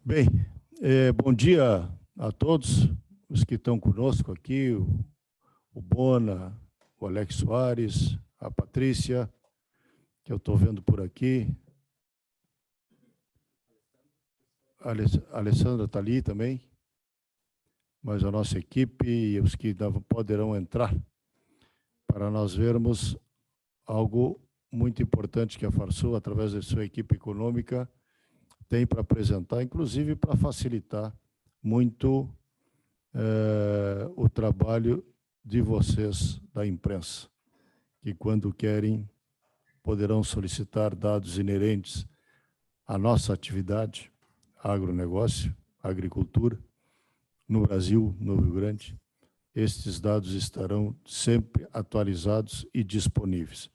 Bem, bom dia a todos os que estão conosco aqui, o Bona, o Alex Soares, a Patrícia, que eu estou vendo por aqui, a Alessandra está ali também, mas a nossa equipe e os que poderão entrar, para nós vermos algo muito importante que a Farsul, através da sua equipe econômica, tem para apresentar, inclusive para facilitar muito o trabalho de vocês, da imprensa, que quando querem poderão solicitar dados inerentes à nossa atividade, agronegócio, agricultura, no Brasil, no Rio Grande. Estes dados estarão sempre atualizados e disponíveis.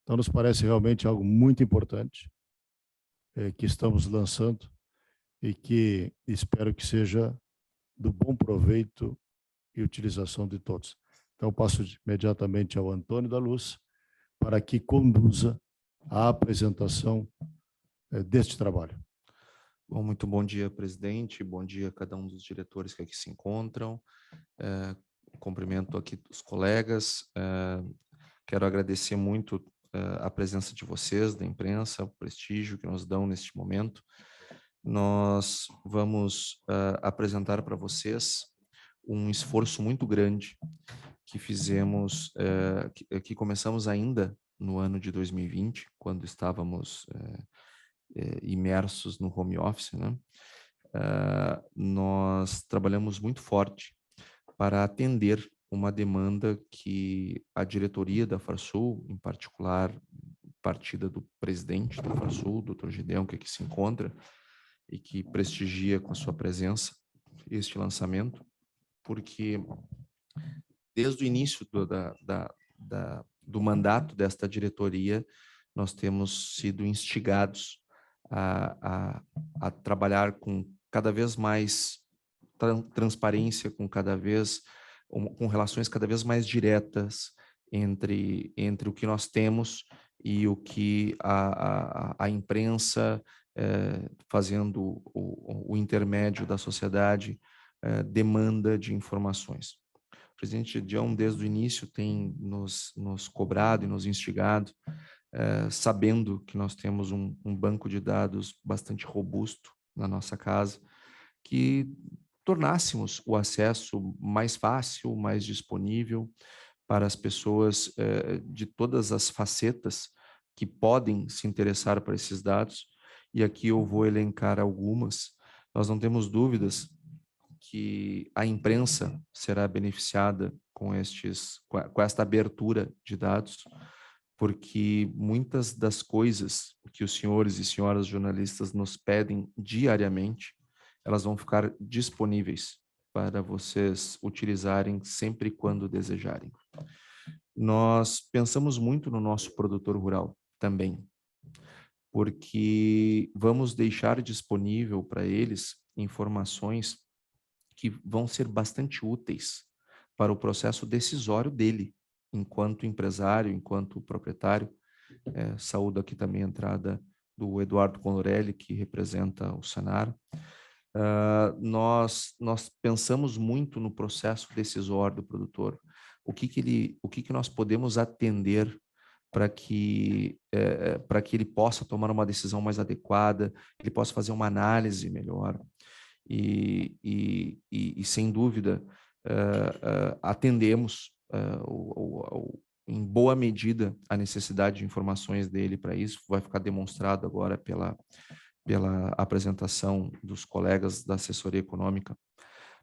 Então, nos parece realmente algo muito importante que estamos lançando e que espero que seja do bom proveito e utilização de todos. Então, passo imediatamente ao Antônio da Luz para que conduza a apresentação deste trabalho. Bom, muito bom dia, presidente. Bom dia a cada um dos diretores que aqui se encontram. Cumprimento aqui os colegas. Quero agradecer muito a presença de vocês, da imprensa, o prestígio que nos dão neste momento. Nós vamos apresentar para vocês um esforço muito grande que fizemos, que começamos ainda no ano de 2020, quando estávamos imersos no home office, né? Nós trabalhamos muito forte para atender uma demanda que a diretoria da Farsul, em particular, partida do presidente da Farsul, Dr. Gideon, que aqui se encontra, e que prestigia com a sua presença este lançamento, porque desde o início do mandato desta diretoria, nós temos sido instigados a trabalhar com cada vez mais transparência, com relações cada vez mais diretas entre o que nós temos e o que a imprensa, fazendo o intermédio da sociedade, demanda de informações. O presidente Dion, desde o início, tem nos cobrado e nos instigado, sabendo que nós temos um banco de dados bastante robusto na nossa casa, que tornássemos o acesso mais fácil, mais disponível para as pessoas de todas as facetas que podem se interessar por esses dados. E aqui eu vou elencar algumas. Nós não temos dúvidas que a imprensa será beneficiada com esta abertura de dados, porque muitas das coisas que os senhores e senhoras jornalistas nos pedem diariamente, elas vão ficar disponíveis para vocês utilizarem sempre quando desejarem. Nós pensamos muito no nosso produtor rural também, porque vamos deixar disponível para eles informações que vão ser bastante úteis para o processo decisório dele, enquanto empresário, enquanto proprietário. Saúdo aqui também a entrada do Eduardo Colorelli, que representa o Senar. Nós pensamos muito no processo decisório do produtor. O que nós podemos atender para que ele possa tomar uma decisão mais adequada, ele possa fazer uma análise melhor. E sem dúvida, atendemos em boa medida a necessidade de informações dele para isso. Vai ficar demonstrado agora pela apresentação dos colegas da assessoria econômica.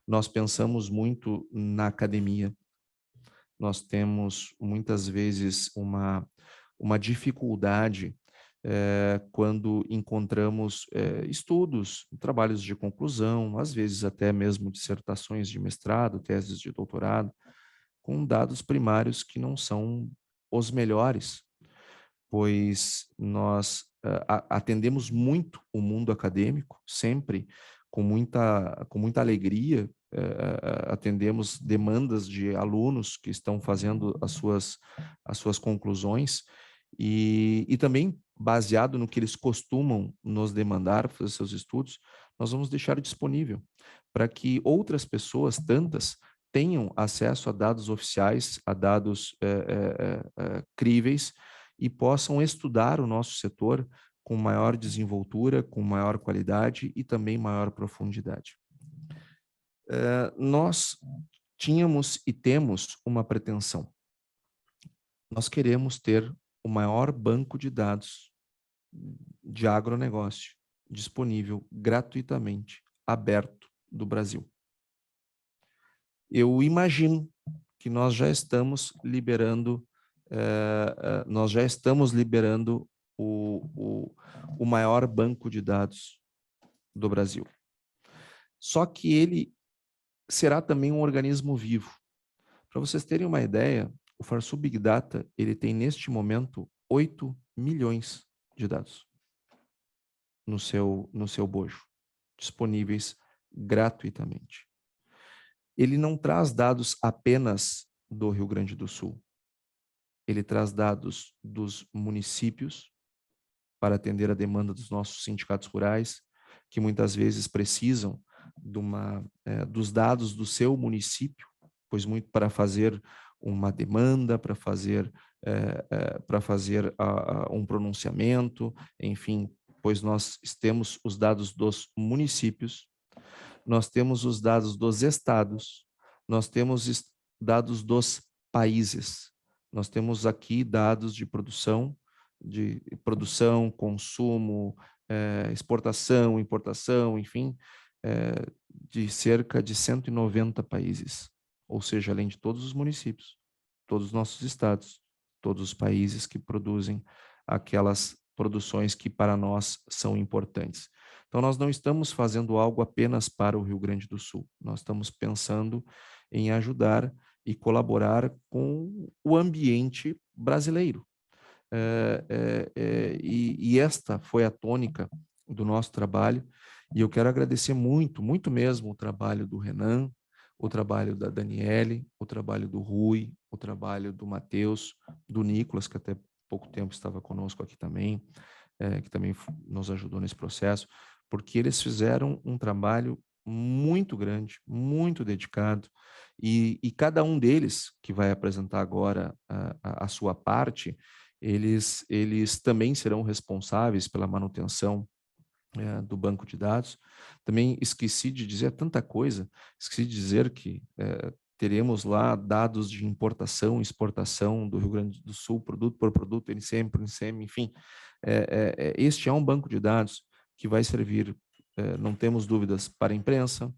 Nós pensamos muito na academia. Nós temos muitas vezes uma dificuldade quando encontramos estudos, trabalhos de conclusão, às vezes até mesmo dissertações de mestrado, teses de doutorado, com dados primários que não são os melhores, pois nós atendemos muito o mundo acadêmico, sempre com muita alegria, atendemos demandas de alunos que estão fazendo as suas conclusões, e também baseado no que eles costumam nos demandar para fazer seus estudos, nós vamos deixar disponível para que outras pessoas, tantas, tenham acesso a dados oficiais, a dados críveis e possam estudar o nosso setor com maior desenvoltura, com maior qualidade e também maior profundidade. Nós tínhamos e temos uma pretensão. Nós queremos ter o maior banco de dados de agronegócio disponível gratuitamente, aberto do Brasil. Eu imagino que nós já estamos liberando o maior banco de dados do Brasil. Só que ele será também um organismo vivo. Para vocês terem uma ideia, o Farsul Big Data ele tem neste momento 8 milhões de dados no seu bojo, disponíveis gratuitamente. Ele não traz dados apenas do Rio Grande do Sul. Ele traz dados dos municípios para atender a demanda dos nossos sindicatos rurais, que muitas vezes precisam dos dados do seu município, pois muito para fazer uma demanda, para fazer um pronunciamento, enfim, pois nós temos os dados dos municípios, nós temos os dados dos estados, nós temos dados dos países, nós temos aqui dados de produção, consumo, exportação, importação, enfim, de cerca de 190 países, ou seja, além de todos os municípios, todos os nossos estados, todos os países que produzem aquelas produções que para nós são importantes. Então, nós não estamos fazendo algo apenas para o Rio Grande do Sul, nós estamos pensando em ajudar e colaborar com o ambiente brasileiro. E esta foi a tônica do nosso trabalho, e eu quero agradecer muito, muito mesmo o trabalho do Renan, o trabalho da Daniele, o trabalho do Rui, o trabalho do Matheus, do Nicolas, que até pouco tempo estava conosco aqui também, que também nos ajudou nesse processo, porque eles fizeram um trabalho muito grande, muito dedicado, e cada um deles, que vai apresentar agora a sua parte, eles também serão responsáveis pela manutenção do banco de dados. Também esqueci de dizer tanta coisa, esqueci de dizer que teremos lá dados de importação e exportação do Rio Grande do Sul, produto por produto, NCM por NCM, enfim. Este é um banco de dados que vai servir, não temos dúvidas, para a imprensa,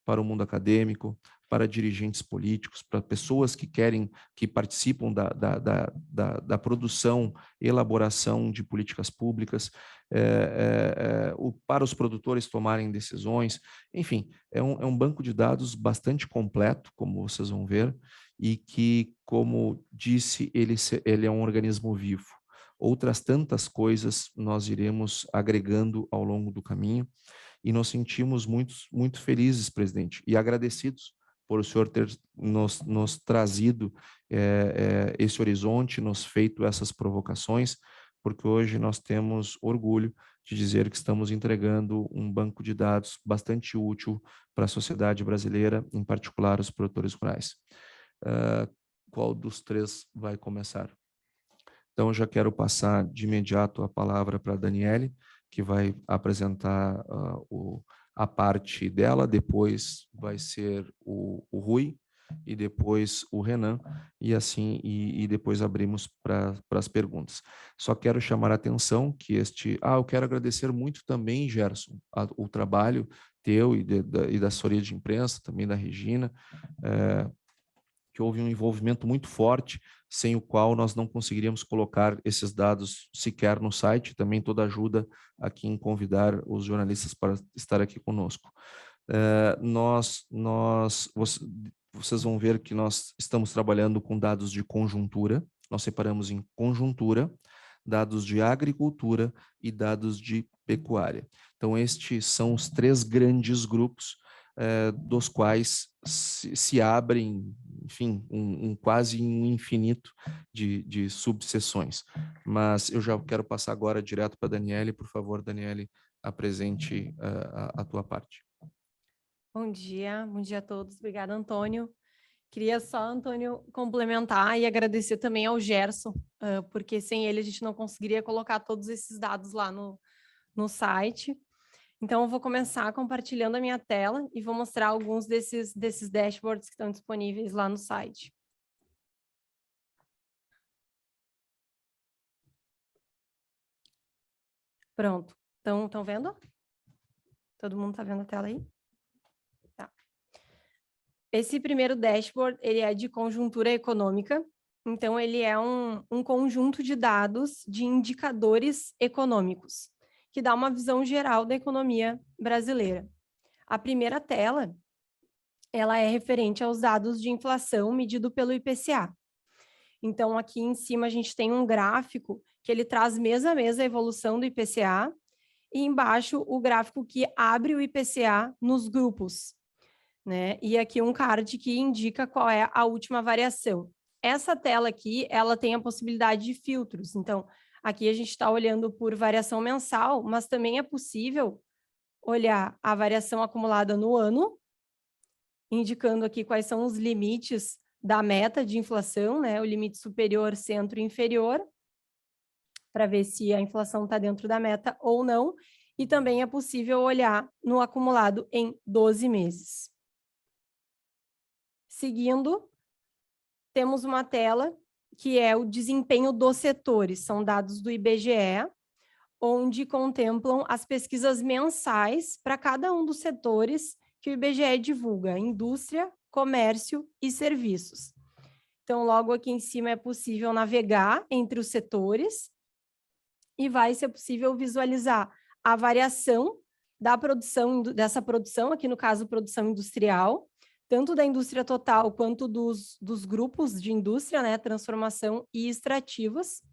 para o mundo acadêmico, para dirigentes políticos, para pessoas que participam da produção e elaboração de políticas públicas, para os produtores tomarem decisões. Enfim, é um banco de dados bastante completo, como vocês vão ver, e que, como disse, ele é um organismo vivo. Outras tantas coisas nós iremos agregando ao longo do caminho, e nos sentimos muito felizes, presidente, e agradecidos por o senhor ter nos trazido esse horizonte, nos feito essas provocações, porque hoje nós temos orgulho de dizer que estamos entregando um banco de dados bastante útil para a sociedade brasileira, em particular os produtores rurais. Qual dos três vai começar? Então, já quero passar de imediato a palavra para a Daniele, que vai apresentar a parte dela, depois vai ser o Rui, e depois o Renan, e assim, e depois abrimos para as perguntas. Só quero chamar a atenção que eu quero agradecer muito também, Gerson, o trabalho teu e da assessoria de imprensa, também da Regina, que houve um envolvimento muito forte, sem o qual nós não conseguiríamos colocar esses dados sequer no site. Também toda ajuda aqui em convidar os jornalistas para estar aqui conosco. Vocês vão ver que nós estamos trabalhando com dados de conjuntura, nós separamos em conjuntura, dados de agricultura e dados de pecuária. Então, estes são os três grandes grupos dos quais se abrem, enfim, quase um infinito de subseções. Mas eu já quero passar agora direto para a Daniele. Por favor, Daniele, apresente a tua parte. Bom dia a todos. Obrigada, Antônio. Queria só, Antônio, complementar e agradecer também ao Gerson, porque sem ele a gente não conseguiria colocar todos esses dados lá no site. Então, eu vou começar compartilhando a minha tela e vou mostrar alguns desses dashboards que estão disponíveis lá no site. Pronto. Estão vendo? Todo mundo está vendo a tela aí? Tá. Esse primeiro dashboard, ele é de conjuntura econômica. Então, ele é um conjunto de dados de indicadores econômicos, que dá uma visão geral da economia brasileira. A primeira tela, ela é referente aos dados de inflação medido pelo IPCA. Então, aqui em cima a gente tem um gráfico que ele traz mês a mês a evolução do IPCA, e embaixo o gráfico que abre o IPCA nos grupos, né? E aqui um card que indica qual é a última variação. Essa tela aqui, ela tem a possibilidade de filtros. Então, aqui a gente está olhando por variação mensal, mas também é possível olhar a variação acumulada no ano, indicando aqui quais são os limites da meta de inflação, né? O limite superior, centro e inferior, para ver se a inflação está dentro da meta ou não. E também é possível olhar no acumulado em 12 meses. Seguindo, temos uma tela que é o desempenho dos setores, são dados do IBGE, onde contemplam as pesquisas mensais para cada um dos setores que o IBGE divulga, indústria, comércio e serviços. Então, logo aqui em cima é possível navegar entre os setores e vai ser possível visualizar a variação da produção, dessa produção, aqui no caso, produção industrial, tanto da indústria total quanto dos grupos de indústria, né, transformação e extrativas.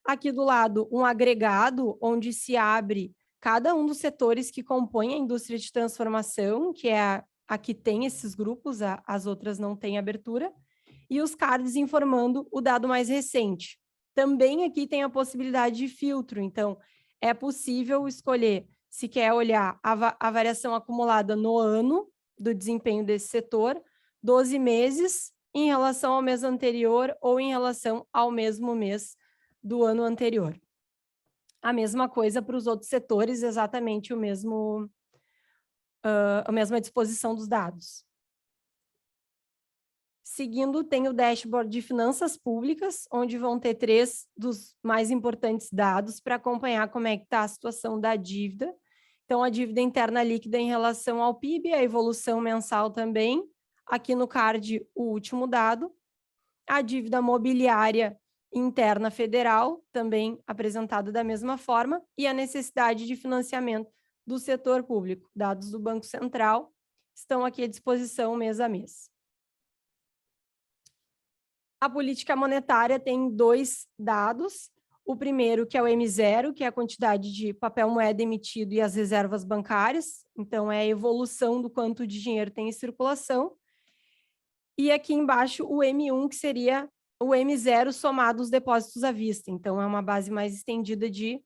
Aqui do lado, um agregado onde se abre cada um dos setores que compõem a indústria de transformação, que é a que tem esses grupos, as outras não têm abertura, e os cards informando o dado mais recente. Também aqui tem a possibilidade de filtro, então é possível escolher se quer olhar a variação acumulada no ano do desempenho desse setor, 12 meses em relação ao mês anterior ou em relação ao mesmo mês do ano anterior. A mesma coisa para os outros setores, exatamente a mesma disposição dos dados. Seguindo, tem o dashboard de finanças públicas, onde vão ter 3 dos mais importantes dados para acompanhar como é que está a situação da dívida. Então, a dívida interna líquida em relação ao PIB, a evolução mensal também. Aqui no card, o último dado. A dívida mobiliária interna federal, também apresentada da mesma forma, e a necessidade de financiamento do setor público. Dados do Banco Central estão aqui à disposição mês a mês. A política monetária tem 2 dados. O primeiro, que é o M0, que é a quantidade de papel moeda emitido e as reservas bancárias. Então, é a evolução do quanto de dinheiro tem em circulação. E aqui embaixo, o M1, que seria o M0 somado os depósitos à vista. Então, é uma base mais estendida de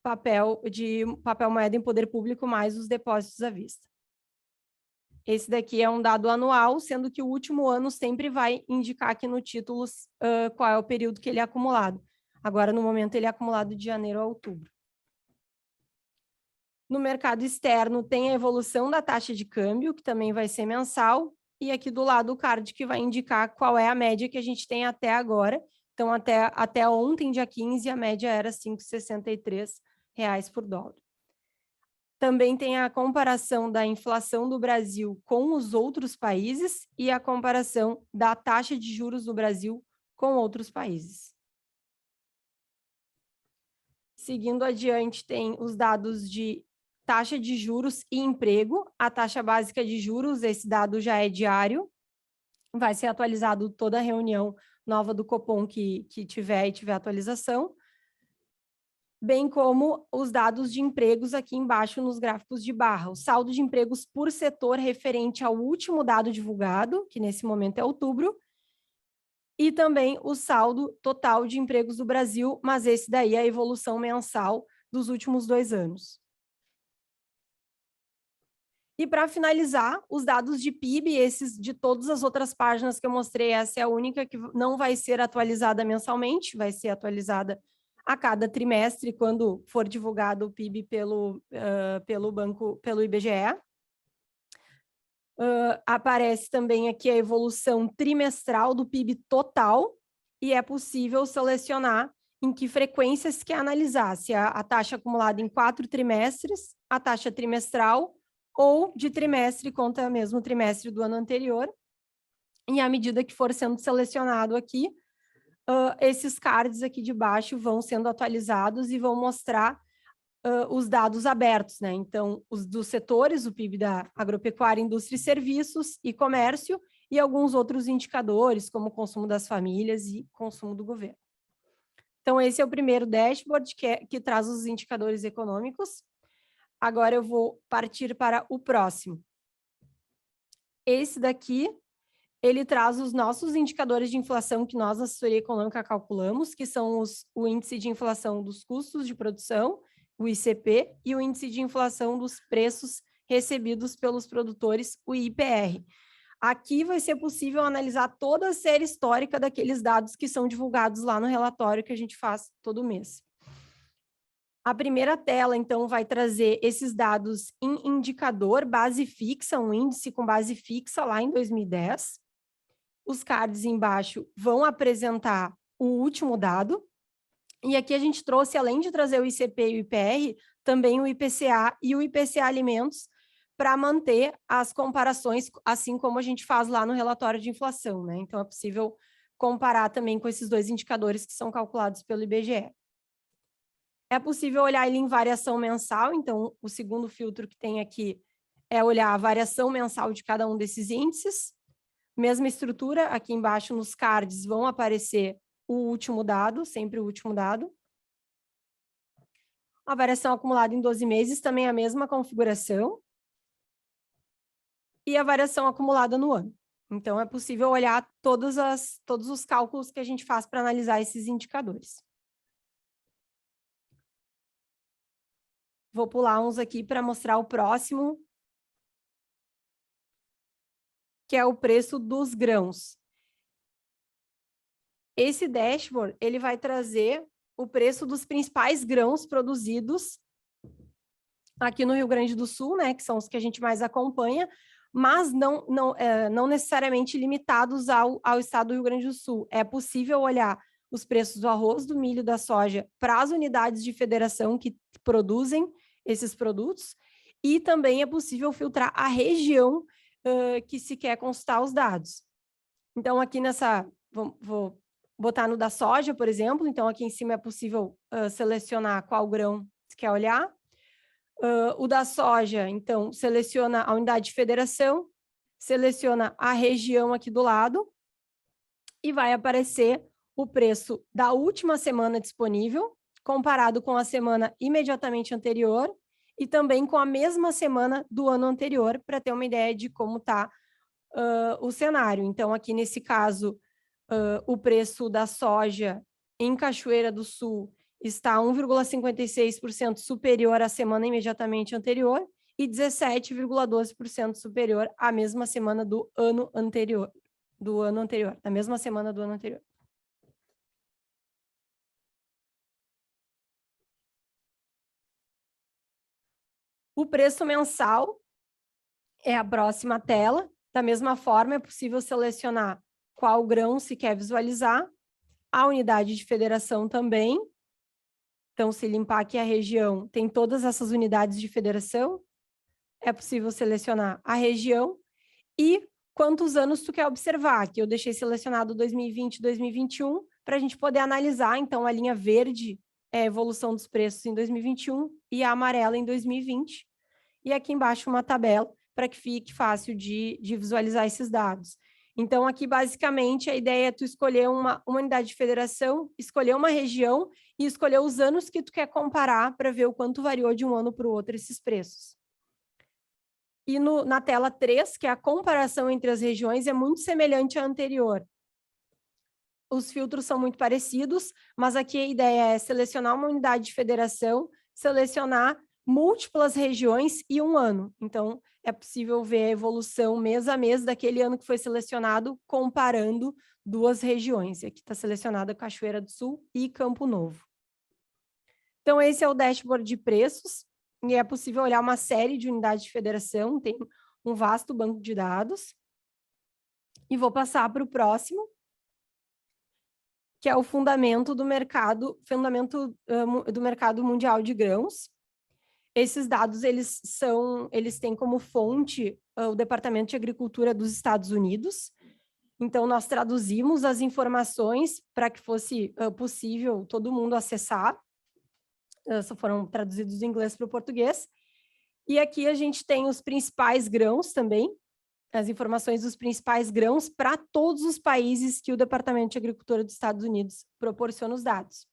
papel moeda em poder público mais os depósitos à vista. Esse daqui é um dado anual, sendo que o último ano sempre vai indicar aqui no título qual é o período que ele é acumulado. Agora, no momento, ele é acumulado de janeiro a outubro. No mercado externo, tem a evolução da taxa de câmbio, que também vai ser mensal, e aqui do lado o card que vai indicar qual é a média que a gente tem até agora. Então, até ontem, dia 15, a média era R$ 5,63 por dólar. Também tem a comparação da inflação do Brasil com os outros países e a comparação da taxa de juros do Brasil com outros países. Seguindo adiante, tem os dados de taxa de juros e emprego. A taxa básica de juros, esse dado já é diário, vai ser atualizado toda a reunião nova do Copom que tiver atualização, bem como os dados de empregos aqui embaixo nos gráficos de barra. O saldo de empregos por setor referente ao último dado divulgado, que nesse momento é outubro, e também o saldo total de empregos do Brasil, mas esse daí é a evolução mensal dos últimos 2 anos. E para finalizar, os dados de PIB, esses de todas as outras páginas que eu mostrei, essa é a única que não vai ser atualizada mensalmente, vai ser atualizada a cada trimestre, quando for divulgado o PIB pelo IBGE. Aparece também aqui a evolução trimestral do PIB total, e é possível selecionar em que frequências quer analisar, se a taxa acumulada em 4 trimestres, a taxa trimestral, ou de trimestre contra o mesmo trimestre do ano anterior. E à medida que for sendo selecionado aqui, esses cards aqui de baixo vão sendo atualizados e vão mostrar os dados abertos, né? Então, os dos setores, o PIB da agropecuária, indústria e serviços e comércio, e alguns outros indicadores, como o consumo das famílias e consumo do governo. Então, esse é o primeiro dashboard que traz os indicadores econômicos. Agora eu vou partir para o próximo. Esse daqui, ele traz os nossos indicadores de inflação que nós, na assessoria econômica, calculamos, que são o índice de inflação dos custos de produção, o ICP, e o índice de inflação dos preços recebidos pelos produtores, o IPR. Aqui vai ser possível analisar toda a série histórica daqueles dados que são divulgados lá no relatório que a gente faz todo mês. A primeira tela, então, vai trazer esses dados em indicador, base fixa, um índice com base fixa lá em 2010. Os cards embaixo vão apresentar o último dado. E aqui a gente trouxe, além de trazer o ICP e o IPR, também o IPCA e o IPCA Alimentos, para manter as comparações, assim como a gente faz lá no relatório de inflação, né? Então, é possível comparar também com esses dois indicadores que são calculados pelo IBGE. É possível olhar ele em variação mensal, então, o segundo filtro que tem aqui é olhar a variação mensal de cada um desses índices. Mesma estrutura, aqui embaixo nos cards vão aparecer o último dado, sempre o último dado. A variação acumulada em 12 meses também é a mesma configuração. E a variação acumulada no ano. Então, é possível olhar todos os cálculos que a gente faz para analisar esses indicadores. Vou pular uns aqui para mostrar o próximo, que é o preço dos grãos. Esse dashboard, ele vai trazer o preço dos principais grãos produzidos aqui no Rio Grande do Sul, né, que são os que a gente mais acompanha, mas não necessariamente limitados ao estado do Rio Grande do Sul. É possível olhar os preços do arroz, do milho, da soja para as unidades de federação que produzem esses produtos, e também é possível filtrar a região que se quer consultar os dados. Então, aqui vou botar no da soja, por exemplo. Então, aqui em cima é possível selecionar qual grão se quer olhar. O da soja, então, seleciona a unidade de federação, seleciona a região aqui do lado e vai aparecer o preço da última semana disponível, comparado com a semana imediatamente anterior e também com a mesma semana do ano anterior, para ter uma ideia de como está o cenário. Então, aqui nesse caso, o preço da soja em Cachoeira do Sul está 1,56% superior à semana imediatamente anterior e 17,12% superior à mesma semana do ano anterior, da mesma semana do ano anterior. O preço mensal é a próxima tela. Da mesma forma, é possível selecionar qual grão se quer visualizar, a unidade de federação também. Então, se limpar aqui a região, tem todas essas unidades de federação. É possível selecionar a região e quantos anos tu quer observar. Aqui eu deixei selecionado 2020 e 2021, para a gente poder analisar. Então, a linha verde é a evolução dos preços em 2021 e a amarela em 2020. E aqui embaixo uma tabela para que fique fácil de visualizar esses dados. Então, aqui, basicamente, a ideia é tu escolher uma unidade de federação, escolher uma região e escolher os anos que tu quer comparar para ver o quanto variou de um ano para o outro esses preços. E na tela 3, que é a comparação entre as regiões, é muito semelhante à anterior. Os filtros são muito parecidos, mas aqui a ideia é selecionar uma unidade de federação, selecionar múltiplas regiões e um ano. Então, é possível ver a evolução mês a mês daquele ano que foi selecionado, comparando duas regiões. Aqui está selecionada Cachoeira do Sul e Campo Novo. Então, esse é o dashboard de preços, e é possível olhar uma série de unidades de federação, tem um vasto banco de dados. E vou passar para o próximo, que é o fundamento do mercado mundial de grãos. Esses dados, eles têm como fonte o Departamento de Agricultura dos Estados Unidos. Então, nós traduzimos as informações para que fosse possível todo mundo acessar. Só foram traduzidos do inglês para o português. E aqui a gente tem os principais grãos também, as informações dos principais grãos para todos os países que o Departamento de Agricultura dos Estados Unidos proporciona os dados.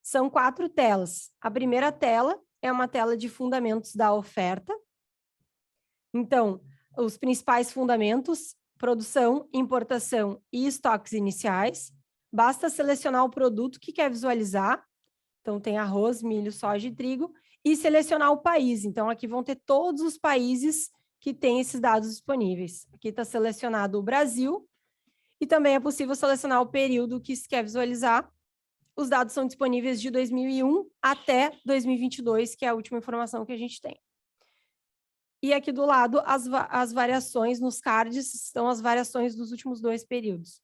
São 4 telas. A primeira tela é uma tela de fundamentos da oferta. Então, os principais fundamentos: produção, importação e estoques iniciais. Basta selecionar o produto que quer visualizar. Então, tem arroz, milho, soja e trigo. E selecionar o país. Então, aqui vão ter todos os países que têm esses dados disponíveis. Aqui está selecionado o Brasil. E também é possível selecionar o período que se quer visualizar. Os dados são disponíveis de 2001 até 2022, que é a última informação que a gente tem. E aqui do lado, as variações nos cards estão as variações dos últimos 2 períodos.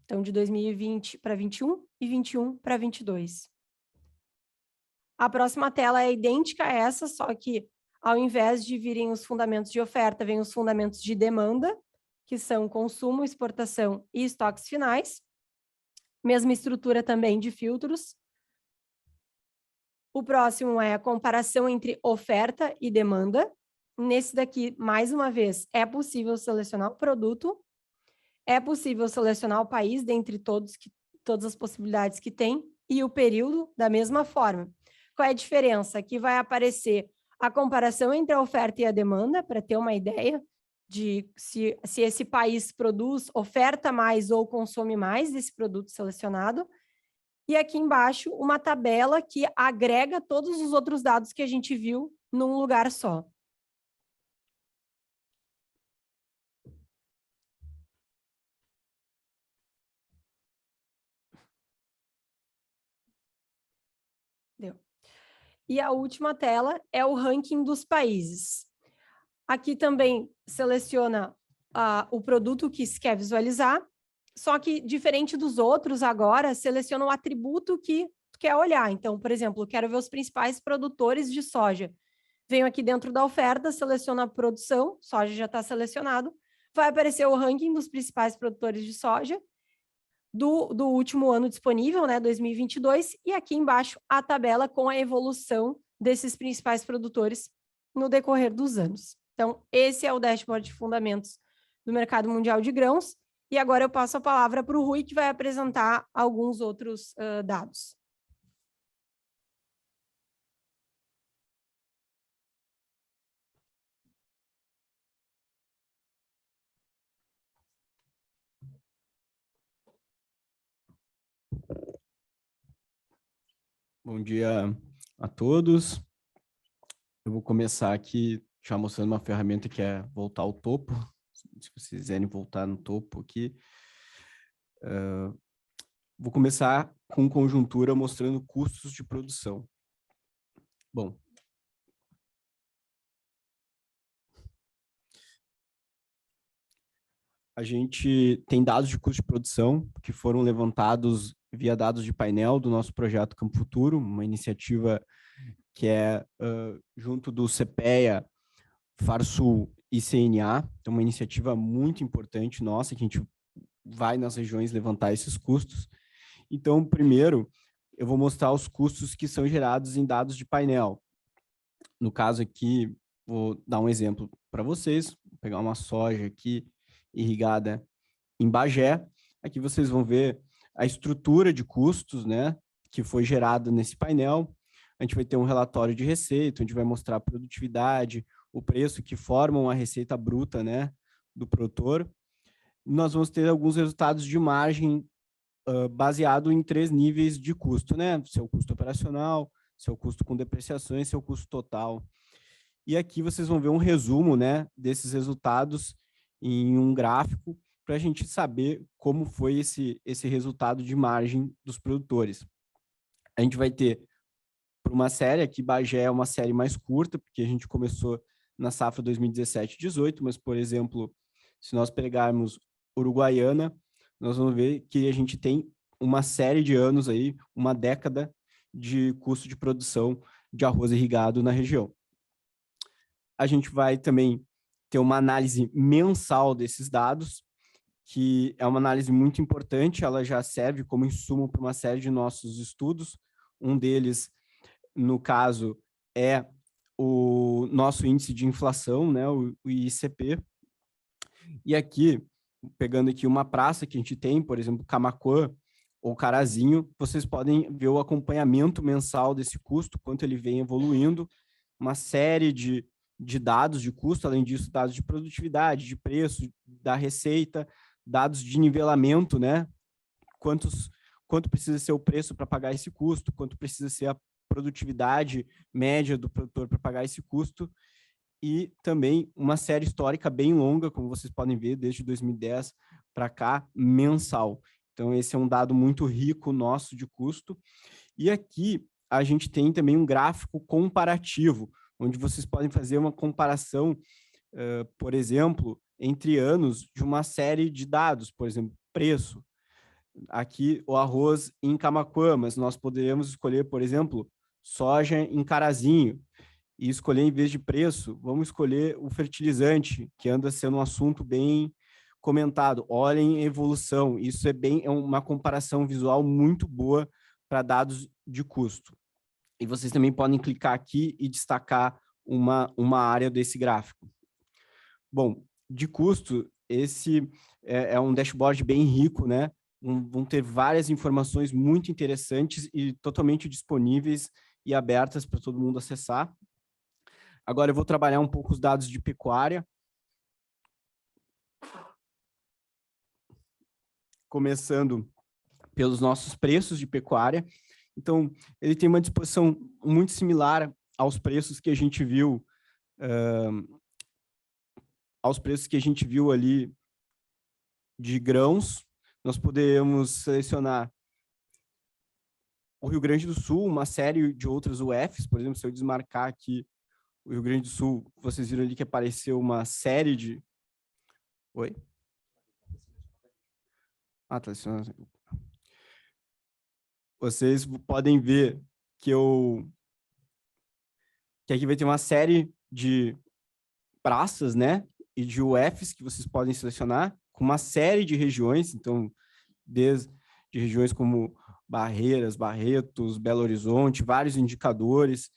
Então, de 2020 para 21 e 21 para 22. A próxima tela é idêntica a essa, só que ao invés de virem os fundamentos de oferta, vêm os fundamentos de demanda, que são consumo, exportação e estoques finais. Mesma estrutura também de filtros. O próximo é a comparação entre oferta e demanda. Nesse daqui, mais uma vez, é possível selecionar o produto, é possível selecionar o país, dentre todas as possibilidades que tem, e o período da mesma forma. Qual é a diferença? Aqui vai aparecer a comparação entre a oferta e a demanda, para ter uma ideia de se esse país produz, oferta mais ou consome mais desse produto selecionado. E aqui embaixo, uma tabela que agrega todos os outros dados que a gente viu num lugar só. Deu. E a última tela é o ranking dos países. Aqui também seleciona o produto que se quer visualizar, só que, diferente dos outros, agora seleciona o atributo que tu quer olhar. Então, por exemplo, eu quero ver os principais produtores de soja. Venho aqui dentro da oferta, seleciono a produção, soja já está selecionado, vai aparecer o ranking dos principais produtores de soja, do último ano disponível, né, 2022, e aqui embaixo a tabela com a evolução desses principais produtores no decorrer dos anos. Então, esse é o dashboard de fundamentos do mercado mundial de grãos, e agora eu passo a palavra para o Rui, que vai apresentar alguns outros dados. Bom dia a todos. Eu vou começar aqui já mostrando uma ferramenta que é voltar ao topo. Se vocês quiserem voltar no topo aqui. Vou começar com conjuntura mostrando custos de produção. Bom. A gente tem dados de custo de produção que foram levantados via dados de painel do nosso projeto Campo Futuro, uma iniciativa que é junto do CPEA, Farsul e CNA, então uma iniciativa muito importante nossa, que a gente vai nas regiões levantar esses custos. Então, primeiro, eu vou mostrar os custos que são gerados em dados de painel. No caso aqui, vou dar um exemplo para vocês, vou pegar uma soja aqui, irrigada em Bagé. Aqui vocês vão ver a estrutura de custos, né, que foi gerada nesse painel. A gente vai ter um relatório de receita, onde vai mostrar a produtividade, o preço que formam a receita bruta, né, do produtor. Nós vamos ter alguns resultados de margem baseado em 3 níveis de custo, né? Seu custo operacional, seu custo com depreciações, seu custo total. E aqui vocês vão ver um resumo, né, desses resultados em um gráfico para a gente saber como foi esse resultado de margem dos produtores. A gente vai ter, por uma série, aqui Bagé é uma série mais curta, porque a gente começou na safra 2017-18, mas, por exemplo, se nós pegarmos Uruguaiana, nós vamos ver que a gente tem uma série de anos aí, uma década de custo de produção de arroz irrigado na região. A gente vai também ter uma análise mensal desses dados, que é uma análise muito importante, ela já serve como insumo para uma série de nossos estudos. Um deles, no caso, é o nosso índice de inflação, né, o ICP. E aqui, pegando aqui uma praça que a gente tem, por exemplo, Camaquã ou Carazinho, vocês podem ver o acompanhamento mensal desse custo, quanto ele vem evoluindo, uma série de dados de custo, além disso, dados de produtividade, de preço, da receita, dados de nivelamento, né? Quanto precisa ser o preço para pagar esse custo, quanto precisa ser a produtividade média do produtor para pagar esse custo, e também uma série histórica bem longa, como vocês podem ver, desde 2010 para cá, mensal. Então, esse é um dado muito rico nosso de custo. E aqui a gente tem também um gráfico comparativo, onde vocês podem fazer uma comparação, por exemplo, entre anos de uma série de dados, por exemplo, preço. Aqui o arroz em Camaquã, mas nós poderíamos escolher, por exemplo, soja em Carazinho. E escolher, em vez de preço, vamos escolher o fertilizante, que anda sendo um assunto bem comentado. Olhem a evolução. Isso é uma comparação visual muito boa para dados de custo. E vocês também podem clicar aqui e destacar uma área desse gráfico. Bom, de custo, esse é um dashboard bem rico, né? Vão ter várias informações muito interessantes e totalmente disponíveis e abertas para todo mundo acessar. Agora eu vou trabalhar um pouco os dados de pecuária. Começando pelos nossos preços de pecuária. Então, ele tem uma disposição muito similar aos preços que a gente viu, ali de grãos. Nós podemos selecionar o Rio Grande do Sul, uma série de outras UFs, por exemplo, se eu desmarcar aqui o Rio Grande do Sul, vocês viram ali que apareceu uma série de... Oi? Ah, tá selecionando. Vocês podem ver que aqui vai ter uma série de praças, né, e de UFs que vocês podem selecionar, com uma série de regiões, então, desde regiões como Barreiras, Barretos, Belo Horizonte, vários indicadores.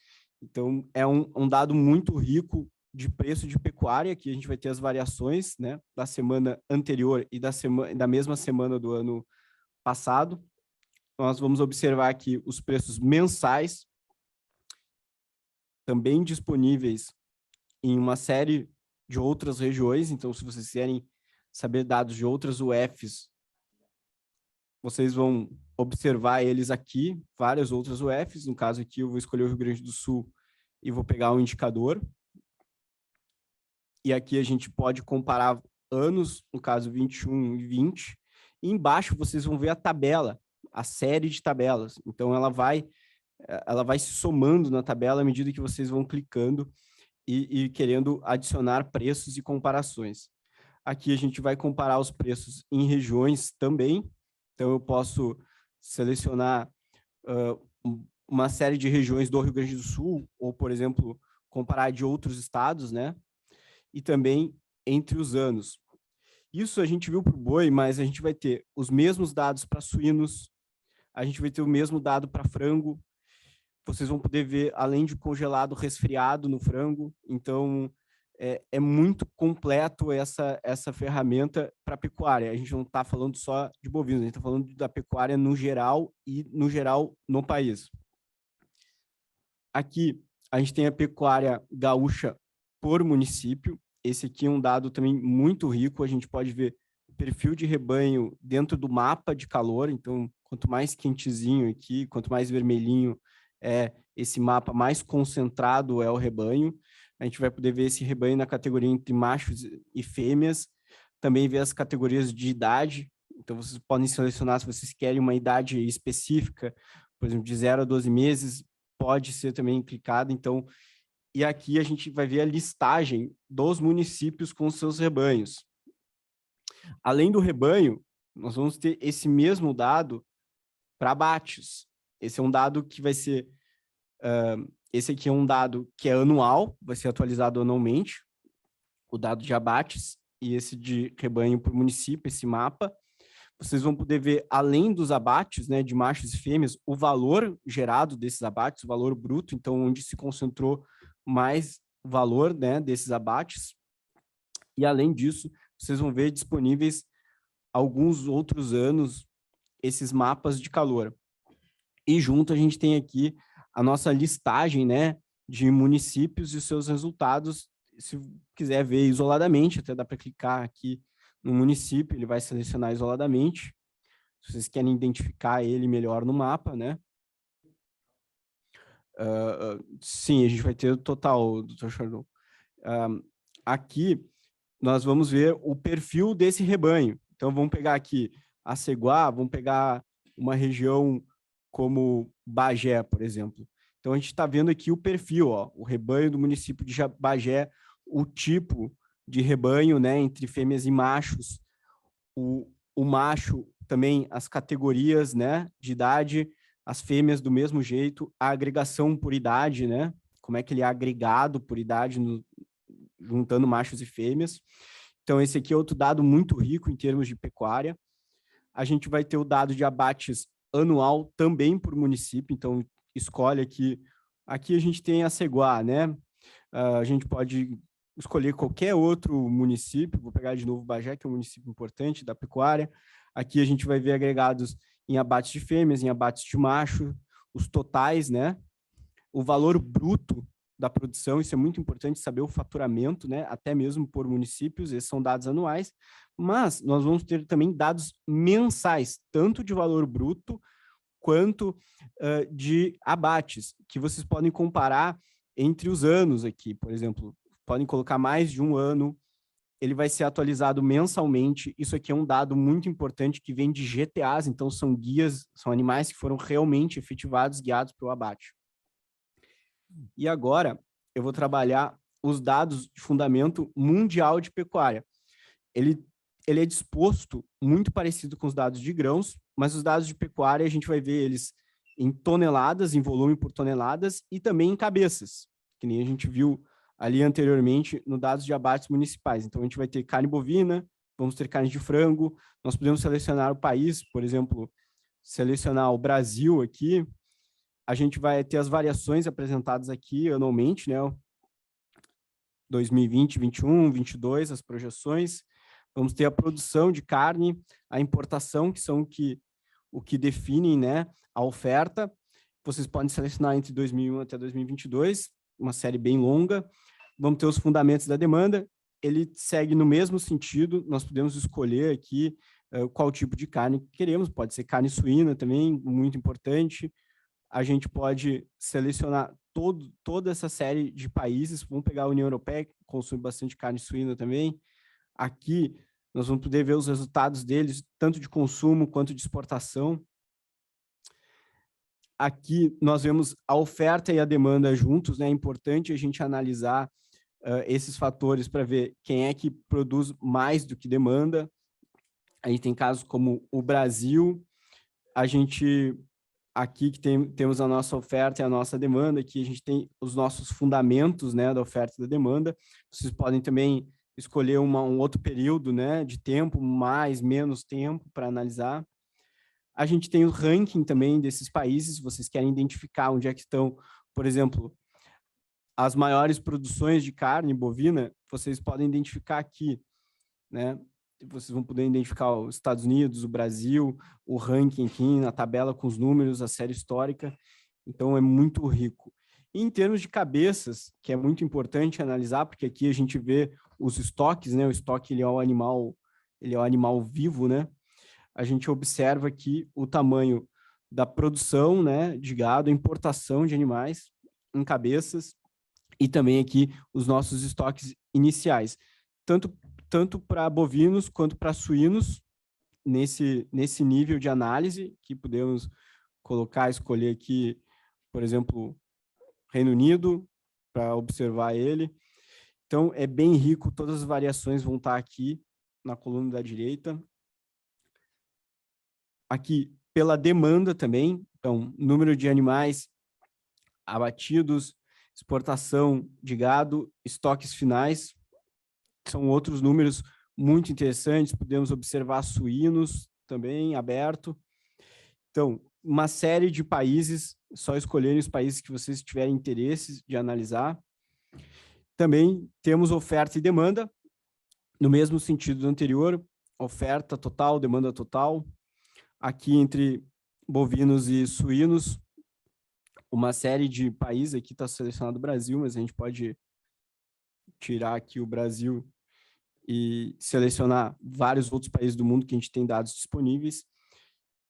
Então, é um dado muito rico de preço de pecuária, aqui a gente vai ter as variações, né, da semana anterior e da mesma semana do ano passado. Nós vamos observar aqui os preços mensais, também disponíveis em uma série de outras regiões. Então, se vocês quiserem saber dados de outras UFs, vocês vão observar eles aqui, várias outras UFs. No caso aqui, eu vou escolher o Rio Grande do Sul e vou pegar um indicador. E aqui a gente pode comparar anos, no caso 21 e 20. E embaixo vocês vão ver a tabela, a série de tabelas. Então, ela vai se somando na tabela à medida que vocês vão clicando e querendo adicionar preços e comparações. Aqui a gente vai comparar os preços em regiões também. Então, eu posso selecionar uma série de regiões do Rio Grande do Sul, ou, por exemplo, comparar de outros estados, né? E também entre os anos. Isso a gente viu para o boi, mas a gente vai ter os mesmos dados para suínos, a gente vai ter o mesmo dado para frango. Vocês vão poder ver, além de congelado, resfriado no frango. Então, é muito completo essa ferramenta para pecuária. A gente não está falando só de bovinos, a gente está falando da pecuária no geral e, no geral, no país. Aqui, a gente tem a pecuária gaúcha por município. Esse aqui é um dado também muito rico. A gente pode ver o perfil de rebanho dentro do mapa de calor. Então, quanto mais quentezinho aqui, quanto mais vermelhinho, é esse mapa mais concentrado é o rebanho. A gente vai poder ver esse rebanho na categoria entre machos e fêmeas, também ver as categorias de idade. Então, vocês podem selecionar se vocês querem uma idade específica, por exemplo, de 0 a 12 meses, pode ser também clicado. Então, e aqui a gente vai ver a listagem dos municípios com seus rebanhos. Além do rebanho, nós vamos ter esse mesmo dado para abates. Esse é um dado que vai ser... esse aqui é um dado que é anual, vai ser atualizado anualmente, o dado de abates, e esse de rebanho por município, esse mapa. Vocês vão poder ver, além dos abates, né, de machos e fêmeas, o valor gerado desses abates, o valor bruto, então onde se concentrou mais valor, né, desses abates. E além disso, vocês vão ver disponíveis alguns outros anos esses mapas de calor. E junto a gente tem aqui a nossa listagem, né, de municípios e seus resultados. Se quiser ver isoladamente, até dá para clicar aqui no município, ele vai selecionar isoladamente. Se vocês querem identificar ele melhor no mapa, né? Sim, a gente vai ter o total, Dr. Chardon. Aqui, nós vamos ver o perfil desse rebanho. Então, vamos pegar aqui a Ceguá, vamos pegar uma região como Bagé, por exemplo. Então, a gente está vendo aqui o perfil, ó, o rebanho do município de Bagé, o tipo de rebanho, né, entre fêmeas e machos, o macho também, as categorias, né, de idade, as fêmeas do mesmo jeito, a agregação por idade, né, como é que ele é agregado por idade, juntando machos e fêmeas. Então, esse aqui é outro dado muito rico em termos de pecuária. A gente vai ter o dado de abates anual também por município, então escolhe aqui a gente tem a Ceguá, né, a gente pode escolher qualquer outro município, vou pegar de novo Bagé, que é um município importante da pecuária. Aqui a gente vai ver agregados em abates de fêmeas, em abates de macho, os totais, né? O valor bruto da produção, isso é muito importante saber o faturamento, né? Até mesmo por municípios, esses são dados anuais, mas nós vamos ter também dados mensais, tanto de valor bruto quanto de abates, que vocês podem comparar entre os anos aqui, por exemplo, podem colocar mais de um ano, ele vai ser atualizado mensalmente. Isso aqui é um dado muito importante que vem de GTAs, então são guias, são animais que foram realmente efetivados, guiados para o abate. E agora eu vou trabalhar os dados de fundamento mundial de pecuária. Ele é disposto muito parecido com os dados de grãos, mas os dados de pecuária a gente vai ver eles em toneladas, em volume por toneladas, e também em cabeças, que nem a gente viu ali anteriormente no dados de abates municipais. Então, a gente vai ter carne bovina, vamos ter carne de frango, nós podemos selecionar o país, por exemplo, selecionar o Brasil aqui, a gente vai ter as variações apresentadas aqui anualmente, né? 2020, 21, 22, as projeções. Vamos ter a produção de carne, a importação, que são o que definem, né, a oferta. Vocês podem selecionar entre 2001 até 2022, uma série bem longa. Vamos ter os fundamentos da demanda. Ele segue no mesmo sentido. Nós podemos escolher aqui qual tipo de carne que queremos. Pode ser carne suína também, muito importante. A gente pode selecionar toda essa série de países. Vamos pegar a União Europeia, que consome bastante carne suína também. Aqui, nós vamos poder ver os resultados deles, tanto de consumo quanto de exportação. Aqui, nós vemos a oferta e a demanda juntos, né? É importante a gente analisar esses fatores para ver quem é que produz mais do que demanda. A gente tem casos como o Brasil, a gente... Aqui que temos a nossa oferta e a nossa demanda, aqui a gente tem os nossos fundamentos, né, da oferta e da demanda. Vocês podem também escolher um outro período, né, de tempo, mais, menos tempo para analisar. A gente tem o ranking também desses países, se vocês querem identificar onde é que estão, por exemplo, as maiores produções de carne bovina, vocês podem identificar aqui, né? Vocês vão poder identificar os Estados Unidos, o Brasil, o ranking aqui na tabela com os números, a série histórica. Então, é muito rico. E em termos de cabeças, que é muito importante analisar, porque aqui a gente vê os estoques, né? O estoque ele é o animal vivo, né? A gente observa aqui o tamanho da produção, né, de gado, importação de animais em cabeças e também aqui os nossos estoques iniciais, tanto para bovinos quanto para suínos, nesse nível de análise, que podemos escolher aqui, por exemplo, Reino Unido, para observar ele. Então, é bem rico, todas as variações vão estar aqui na coluna da direita. Aqui, pela demanda também, então, número de animais abatidos, exportação de gado, estoques finais, são outros números muito interessantes, podemos observar suínos também aberto. Então, uma série de países, só escolherem os países que vocês tiverem interesse de analisar. Também temos oferta e demanda, no mesmo sentido do anterior, oferta total, demanda total. Aqui entre bovinos e suínos, uma série de países, aqui está selecionado o Brasil, mas a gente pode tirar aqui o Brasil e selecionar vários outros países do mundo que a gente tem dados disponíveis.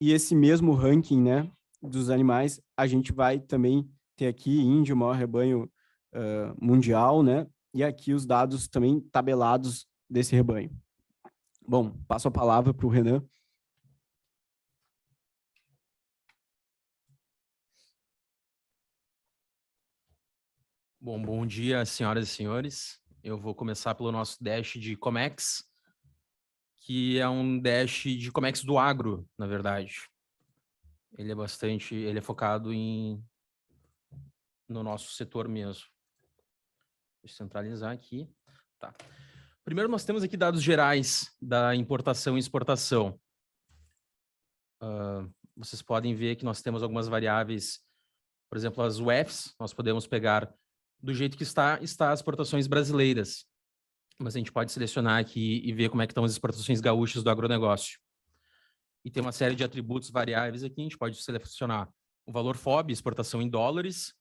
E esse mesmo ranking, né, dos animais, a gente vai também ter aqui Índia, o maior rebanho mundial, né, e aqui os dados também tabelados desse rebanho. Bom, passo a palavra para o Renan. Bom dia, senhoras e senhores. Eu vou começar pelo nosso dash de Comex, que é um dash de Comex do agro, na verdade. Ele é focado no nosso setor mesmo. Deixa eu centralizar aqui. Tá. Primeiro, nós temos aqui dados gerais da importação e exportação. Vocês podem ver que nós temos algumas variáveis, por exemplo, as UFs, nós podemos pegar do jeito que está as exportações brasileiras. Mas a gente pode selecionar aqui e ver como é que estão as exportações gaúchas do agronegócio. E tem uma série de atributos variáveis aqui, a gente pode selecionar o valor FOB, exportação em dólares,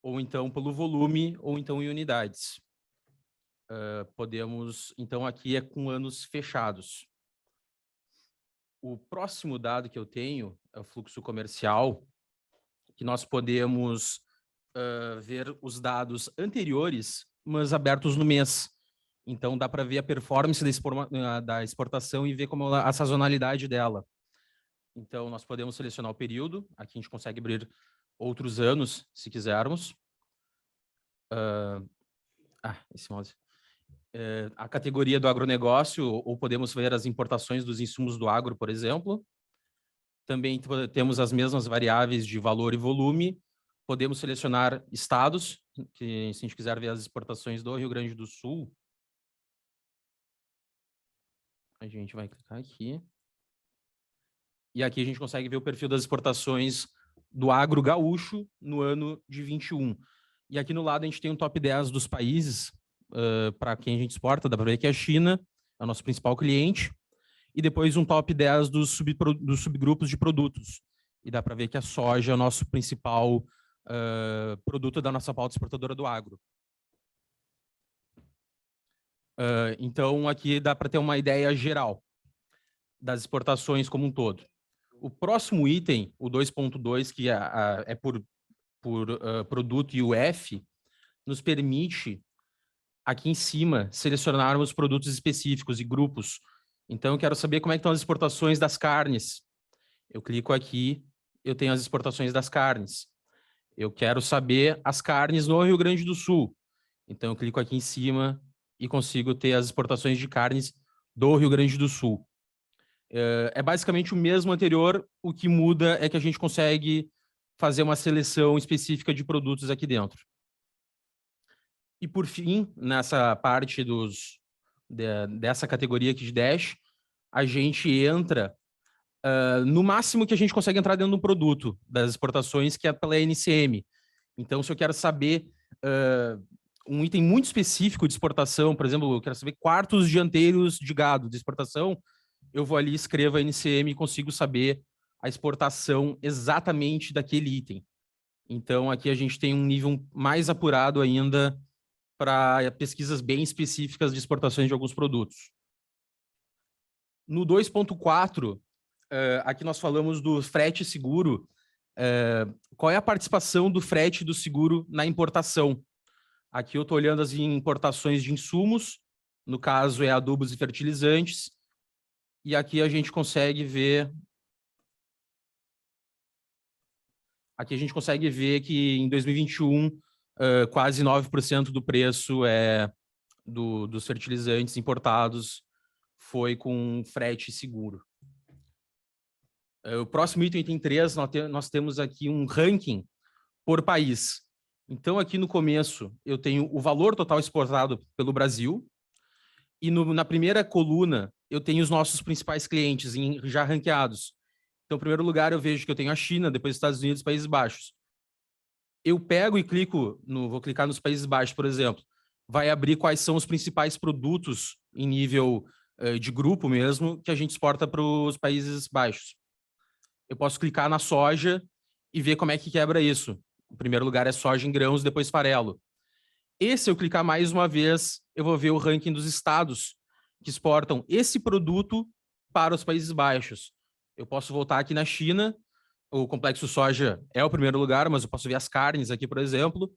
ou então pelo volume, ou então em unidades. Então aqui é com anos fechados. O próximo dado que eu tenho é o fluxo comercial, que nós podemos ver os dados anteriores, mas abertos no mês. Então, dá para ver a performance da exportação e ver como a sazonalidade dela. Então, nós podemos selecionar o período. Aqui a gente consegue abrir outros anos, se quisermos. Esse mouse. A categoria do agronegócio, ou podemos ver as importações dos insumos do agro, por exemplo. Também temos as mesmas variáveis de valor e volume. Podemos selecionar estados, que se a gente quiser ver as exportações do Rio Grande do Sul, a gente vai clicar aqui. E aqui a gente consegue ver o perfil das exportações do agro gaúcho no ano de 21. E aqui no lado a gente tem um top 10 dos países para quem a gente exporta. Dá para ver que a China é o nosso principal cliente. E depois um top 10 dos subgrupos de produtos. E dá para ver que a soja é o nosso principal produto da nossa pauta exportadora do agro. Então, aqui dá para ter uma ideia geral das exportações como um todo. O próximo item, o 2.2, que é por produto e UF, nos permite, aqui em cima, selecionarmos produtos específicos e grupos. Então, eu quero saber como é que estão as exportações das carnes. Eu clico aqui, eu tenho as exportações das carnes. Eu quero saber as carnes no Rio Grande do Sul. Então, eu clico aqui em cima e consigo ter as exportações de carnes do Rio Grande do Sul. É basicamente o mesmo anterior, o que muda é que a gente consegue fazer uma seleção específica de produtos aqui dentro. E, por fim, nessa parte dessa categoria aqui de dash, a gente entra no máximo que a gente consegue entrar dentro do produto das exportações, que é pela NCM. Então, se eu quero saber um item muito específico de exportação, por exemplo, eu quero saber quartos dianteiros de gado de exportação, eu vou ali, escrevo a NCM e consigo saber a exportação exatamente daquele item. Então, aqui a gente tem um nível mais apurado ainda para pesquisas bem específicas de exportações de alguns produtos. No 2.4, aqui nós falamos do frete seguro Qual é a participação do frete do seguro na importação? Aqui eu estou olhando as importações de insumos, no caso é adubos e fertilizantes, e aqui a gente consegue ver... Aqui a gente consegue ver que em 2021, quase 9% do preço dos fertilizantes importados foi com frete seguro. O próximo item 3, nós temos aqui um ranking por país. Então, aqui no começo, eu tenho o valor total exportado pelo Brasil, e na primeira coluna, eu tenho os nossos principais clientes já ranqueados. Então, em primeiro lugar, eu vejo que eu tenho a China, depois Estados Unidos e Países Baixos. Eu pego e vou clicar nos Países Baixos, por exemplo, vai abrir quais são os principais produtos em nível de grupo mesmo, que a gente exporta para os Países Baixos. Eu posso clicar na soja e ver como é que quebra isso. Em primeiro lugar é soja em grãos, depois farelo. Se eu clicar mais uma vez, eu vou ver o ranking dos estados que exportam esse produto para os Países Baixos. Eu posso voltar aqui na China, o complexo soja é o primeiro lugar, mas eu posso ver as carnes aqui, por exemplo,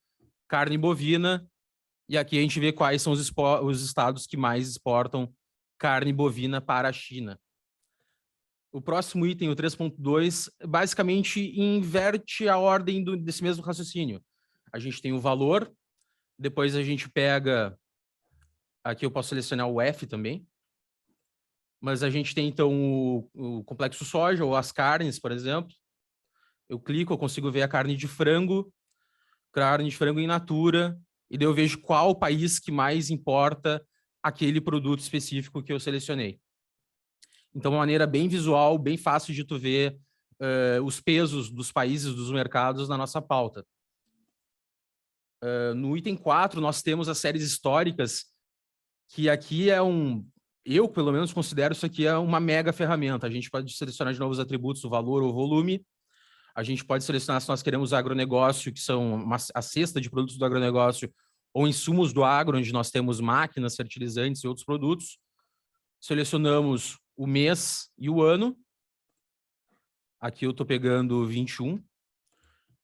carne bovina, e aqui a gente vê quais são os estados que mais exportam carne bovina para a China. O próximo item, o 3.2, basicamente inverte a ordem desse mesmo raciocínio. A gente tem o valor, depois a gente pega... Aqui eu posso selecionar o F também. Mas a gente tem, então, o complexo soja, ou as carnes, por exemplo. Eu clico, eu consigo ver a carne de frango in natura, e daí eu vejo qual país que mais importa aquele produto específico que eu selecionei. Então, uma maneira bem visual, bem fácil de tu ver os pesos dos países, dos mercados na nossa pauta. No item 4, nós temos as séries históricas, que aqui eu, pelo menos, considero isso aqui uma mega ferramenta. A gente pode selecionar de novo os atributos, o valor ou o volume. A gente pode selecionar se nós queremos agronegócio, que são a cesta de produtos do agronegócio, ou insumos do agro, onde nós temos máquinas, fertilizantes e outros produtos. Selecionamos o mês e o ano. Aqui eu estou pegando 21.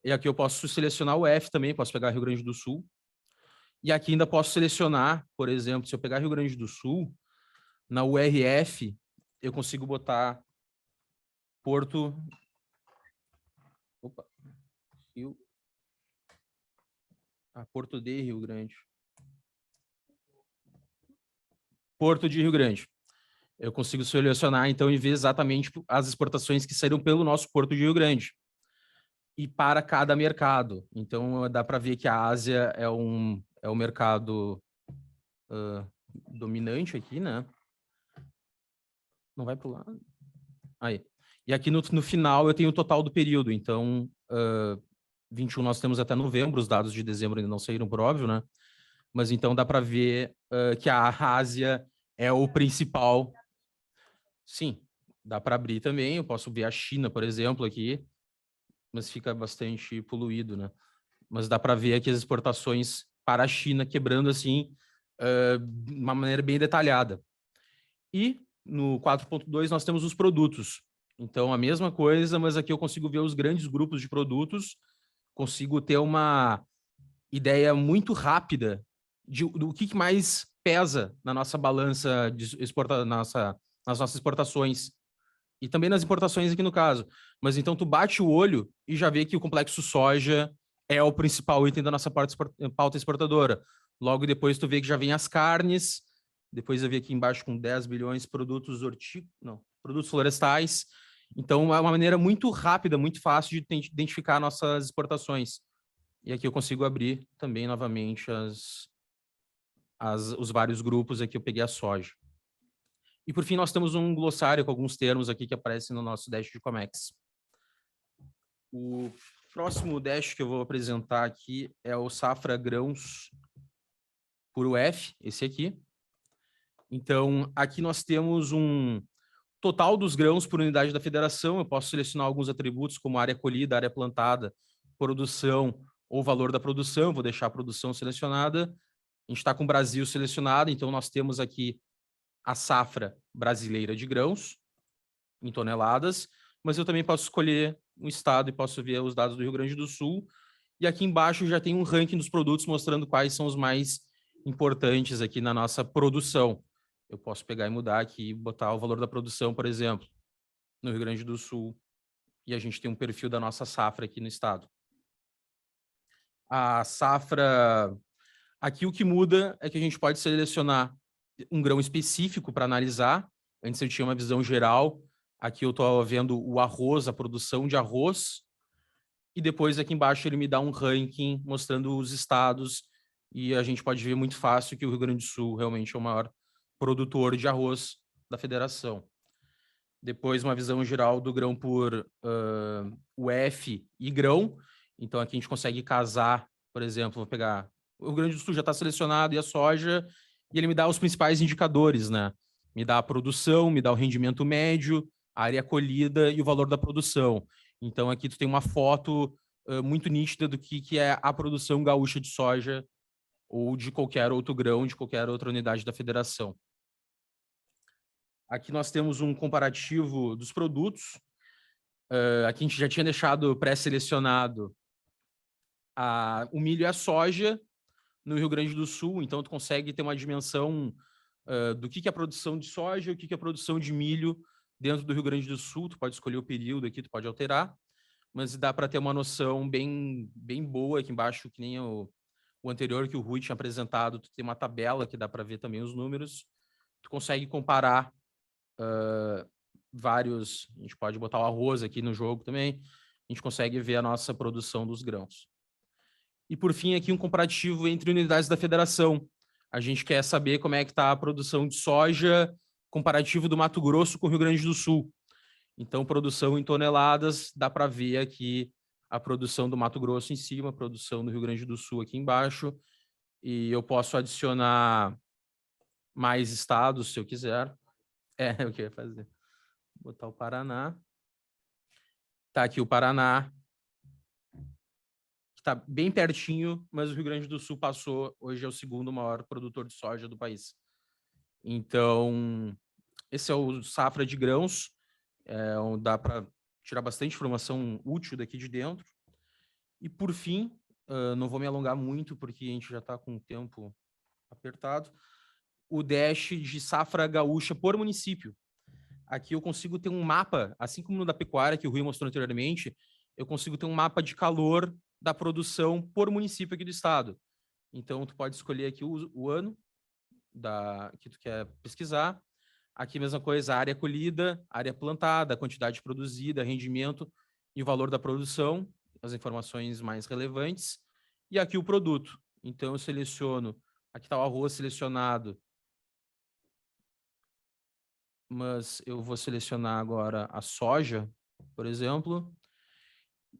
E aqui eu posso selecionar o F também, posso pegar Rio Grande do Sul. E aqui ainda posso selecionar, por exemplo, se eu pegar Rio Grande do Sul, na URF, eu consigo botar Porto... Opa! Porto de Rio Grande. Porto de Rio Grande. Eu consigo selecionar, então, e ver exatamente as exportações que saíram pelo nosso Porto de Rio Grande. E para cada mercado. Então, dá para ver que a Ásia é o mercado dominante aqui, né? Não vai para o lado? Aí. E aqui no final eu tenho o total do período. Então, 21 nós temos até novembro, os dados de dezembro ainda não saíram, por óbvio, né? Mas então dá para ver que a Ásia é o principal. Sim, dá para abrir também. Eu posso ver a China, por exemplo, aqui, mas fica bastante poluído, né? Mas dá para ver aqui as exportações para a China quebrando assim de uma maneira bem detalhada. E no 4.2 nós temos os produtos. Então, a mesma coisa, mas aqui eu consigo ver os grandes grupos de produtos, consigo ter uma ideia muito rápida do que mais pesa na nossa balança de nas nossas exportações. E também nas importações aqui no caso. Mas então tu bate o olho e já vê que o complexo soja é o principal item da nossa pauta exportadora. Logo depois tu vê que já vem as carnes, depois eu vi aqui embaixo com 10 bilhões produtos produtos florestais. Então é uma maneira muito rápida, muito fácil de identificar nossas exportações. E aqui eu consigo abrir também novamente os vários grupos, aqui eu peguei a soja. E por fim nós temos um glossário com alguns termos aqui que aparecem no nosso dash de Comex. O próximo dash que eu vou apresentar aqui é o Safra Grãos por UF, esse aqui. Então, aqui nós temos um total dos grãos por unidade da federação. Eu posso selecionar alguns atributos, como área colhida, área plantada, produção ou valor da produção. Vou deixar a produção selecionada. A gente está com o Brasil selecionado, então nós temos aqui a safra brasileira de grãos, em toneladas, mas eu também posso escolher um estado e posso ver os dados do Rio Grande do Sul. E aqui embaixo já tem um ranking dos produtos mostrando quais são os mais importantes aqui na nossa produção. Eu posso pegar e mudar aqui e botar o valor da produção, por exemplo, no Rio Grande do Sul. E a gente tem um perfil da nossa safra aqui no estado. A safra... Aqui o que muda é que a gente pode selecionar um grão específico para analisar. Antes eu tinha uma visão geral. Aqui eu estou vendo o arroz, a produção de arroz. E depois aqui embaixo ele me dá um ranking mostrando os estados. E a gente pode ver muito fácil que o Rio Grande do Sul realmente é o maior produtor de arroz da federação. Depois uma visão geral do grão por UF e grão. Então aqui a gente consegue casar, por exemplo, vou pegar... O Rio Grande do Sul já está selecionado e a soja, e ele me dá os principais indicadores, né? Me dá a produção, me dá o rendimento médio, a área colhida e o valor da produção. Então aqui tu tem uma foto muito nítida do que é a produção gaúcha de soja ou de qualquer outro grão, de qualquer outra unidade da federação. Aqui nós temos um comparativo dos produtos. Aqui a gente já tinha deixado pré-selecionado o milho e a soja no Rio Grande do Sul, então tu consegue ter uma dimensão do que é a produção de soja e o que é a produção de milho dentro do Rio Grande do Sul. Tu pode escolher o período aqui, tu pode alterar, mas dá para ter uma noção bem boa aqui embaixo, que nem o anterior que o Rui tinha apresentado. Tu tem uma tabela que dá para ver também os números. Tu consegue comparar vários... A gente pode botar o arroz aqui no jogo também. A gente consegue ver a nossa produção dos grãos. E, por fim, aqui um comparativo entre unidades da federação. A gente quer saber como é que está a produção de soja comparativo do Mato Grosso com o Rio Grande do Sul. Então, produção em toneladas, dá para ver aqui a produção do Mato Grosso em cima, a produção do Rio Grande do Sul aqui embaixo. E eu posso adicionar mais estados, se eu quiser. É o que eu ia fazer. Vou botar o Paraná. Está aqui o Paraná, está bem pertinho, mas o Rio Grande do Sul passou, hoje é o segundo maior produtor de soja do país. Então, esse é o safra de grãos, onde dá para tirar bastante informação útil daqui de dentro. E, por fim, não vou me alongar muito, porque a gente já está com o tempo apertado, o dash de safra gaúcha por município. Aqui eu consigo ter um mapa, assim como no da pecuária, que o Rui mostrou anteriormente, eu consigo ter um mapa de calor da produção por município aqui do estado. Então, tu pode escolher aqui o ano que tu quer pesquisar. Aqui, mesma coisa, a área colhida, área plantada, a quantidade produzida, rendimento e o valor da produção, as informações mais relevantes. E aqui o produto. Então, eu seleciono, aqui está o arroz selecionado, mas eu vou selecionar agora a soja, por exemplo.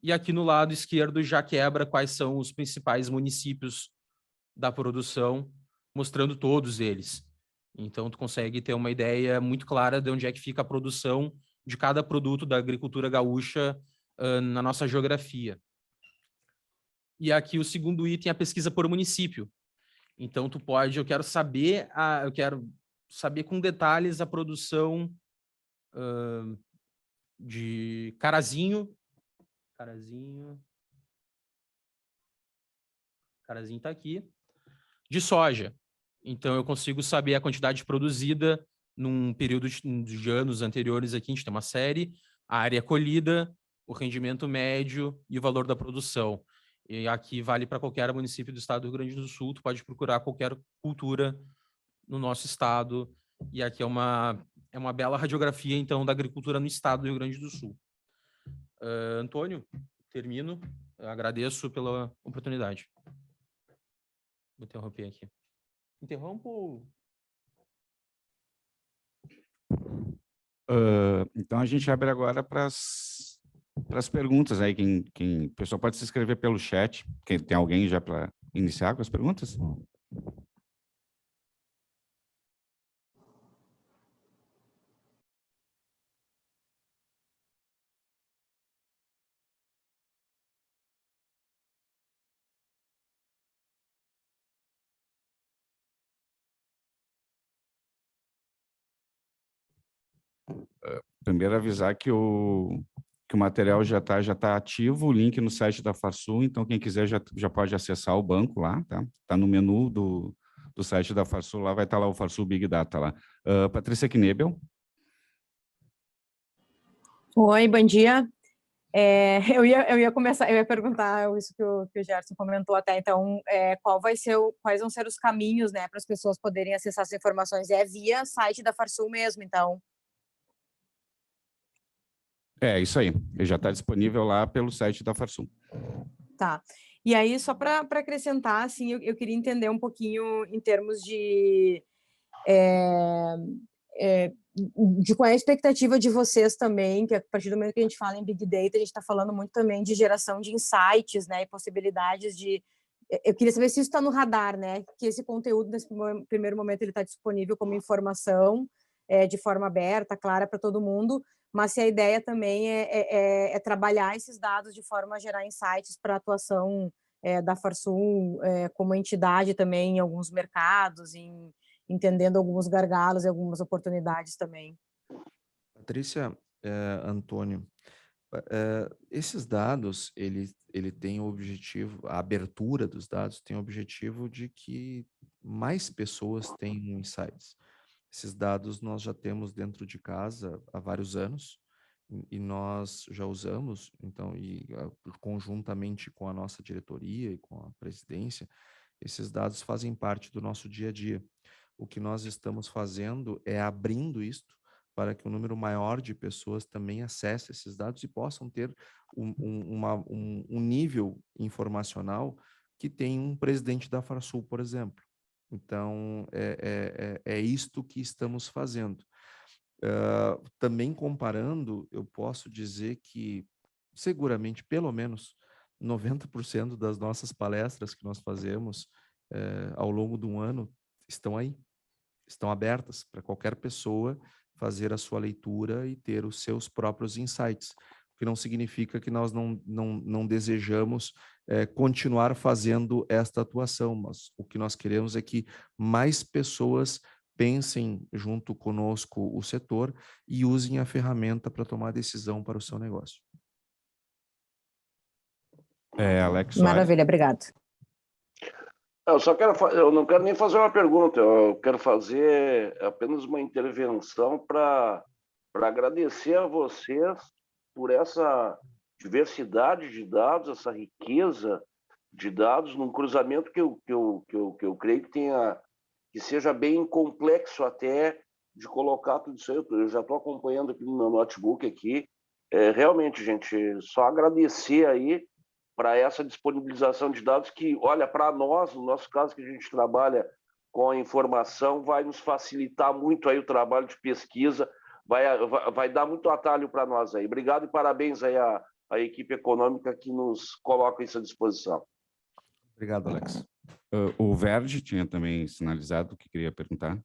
E aqui no lado esquerdo já quebra quais são os principais municípios da produção, mostrando todos eles. Então, tu consegue ter uma ideia muito clara de onde é que fica a produção de cada produto da agricultura gaúcha na nossa geografia. E aqui o segundo item é a pesquisa por município. Então, eu quero saber com detalhes a produção de Carazinho. Carazinho está aqui. De soja. Então, eu consigo saber a quantidade produzida num período de anos anteriores aqui. A gente tem uma série, a área colhida, o rendimento médio e o valor da produção. E aqui vale para qualquer município do estado do Rio Grande do Sul. Tu pode procurar qualquer cultura no nosso estado. E aqui é uma bela radiografia, então, da agricultura no estado do Rio Grande do Sul. Antônio, termino. Eu agradeço pela oportunidade. Vou interromper aqui. Interrompo. Então, a gente abre agora para as perguntas. Aí, o pessoal pode se inscrever pelo chat. Tem alguém já para iniciar com as perguntas? Primeiro, avisar que o que o material já tá ativo, o link no site da Farsul, então quem quiser já pode acessar o banco lá, tá? Tá no menu do site da Farsul, lá vai estar lá o Farsul Big Data lá. Patrícia Knebel. Oi, bom dia. Eu ia perguntar isso que o Gerson comentou até, então, quais vão ser os caminhos, né, para as pessoas poderem acessar essas informações? É via site da Farsul mesmo, então? É, isso aí. Ele já está disponível lá pelo site da Farsul. Tá. E aí, só para acrescentar, assim, eu queria entender um pouquinho em termos de qual é a expectativa de vocês também, que a partir do momento que a gente fala em Big Data, a gente está falando muito também de geração de insights, né, e possibilidades de... Eu queria saber se isso está no radar, né, que esse conteúdo, nesse primeiro momento, ele está disponível como informação, de forma aberta, clara para todo mundo, mas se a ideia também é trabalhar esses dados de forma a gerar insights para a atuação da Farsul como entidade também em alguns mercados, entendendo alguns gargalos e algumas oportunidades também. Patrícia, Antônio, esses dados, ele tem o objetivo, a abertura dos dados tem o objetivo de que mais pessoas tenham insights. Esses dados nós já temos dentro de casa há vários anos e nós já usamos, então, conjuntamente com a nossa diretoria e com a presidência, esses dados fazem parte do nosso dia a dia. O que nós estamos fazendo é abrindo isto para que um número maior de pessoas também acesse esses dados e possam ter um nível informacional que tem um presidente da Farsul, por exemplo. Então, é isto que estamos fazendo. Também comparando, eu posso dizer que seguramente, pelo menos 90% das nossas palestras que nós fazemos ao longo de um ano estão aí, estão abertas para qualquer pessoa fazer a sua leitura e ter os seus próprios insights, o que não significa que nós não desejamos continuar fazendo esta atuação, mas o que nós queremos é que mais pessoas pensem junto conosco o setor e usem a ferramenta para tomar decisão para o seu negócio. Alex Soares. Maravilha, obrigado. Eu não quero nem fazer uma pergunta, eu quero fazer apenas uma intervenção para agradecer a vocês por essa diversidade de dados, essa riqueza de dados, num cruzamento que eu creio que seja bem complexo até de colocar tudo isso aí. Eu já estou acompanhando aqui no meu notebook aqui. Realmente, gente, só agradecer aí para essa disponibilização de dados que, olha, para nós, no nosso caso que a gente trabalha com a informação, vai nos facilitar muito aí o trabalho de pesquisa, vai dar muito atalho para nós aí. Obrigado e parabéns aí à equipe econômica que nos coloca isso à disposição. Obrigado, Alex. O Verde tinha também sinalizado que queria perguntar.